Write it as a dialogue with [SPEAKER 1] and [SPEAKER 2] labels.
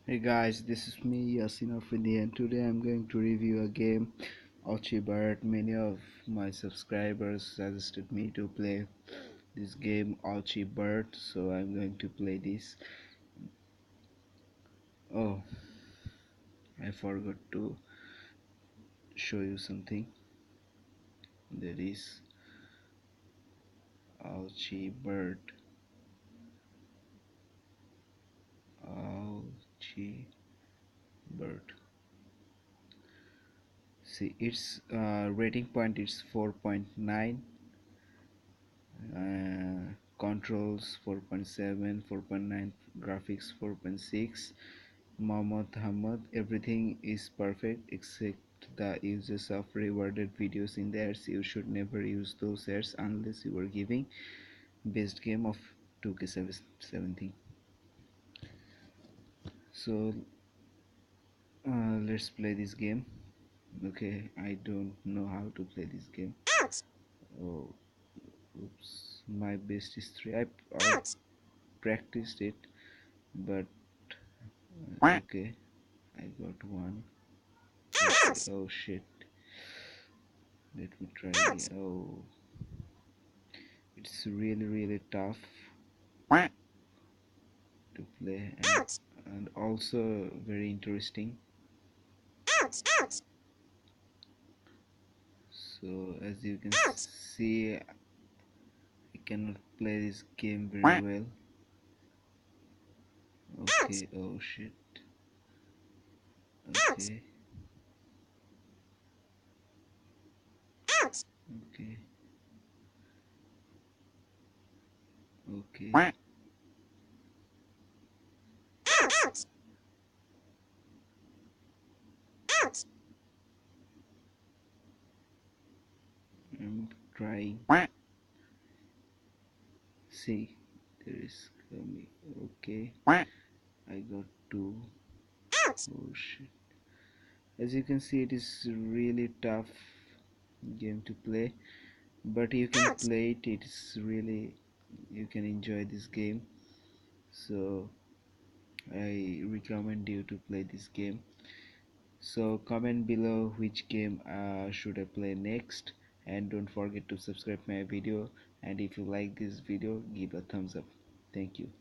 [SPEAKER 1] Hey guys, this is me Yasin of India, and today I'm going to review a game, Ouchy Bird. Many of my subscribers suggested me to play this game, Ouchy Bird, so I'm going to play this. Oh, I forgot to show you something. That is Ouchy Bird. Ouchy Bird. See, its rating point is 4.9. Controls 4.7, 4.9, graphics 4.6. Mohammad Hamad, everything is perfect except the uses of rewarded videos in the ads. You should never use those ads unless you are giving best game of 2K17. So let's play this game. Okay, I don't know how to play this game. Oh, oops, my best is 3. I practiced it, but okay, I got 1. Okay, oh shit, let me try again. Oh, it's really tough to play, and also very interesting. So as you can see, I cannot play this game very well. Okay, oh shit. Okay, okay, okay. I'm trying. See, there is coming. Okay, I got 2. Oh shit. As you can see, it is really tough game to play, but you can play it. It's really, you can enjoy this game, so I recommend you to play this game. So comment below which game should I play next, and don't forget to subscribe my video, and if you like this video, give a thumbs up. Thank you.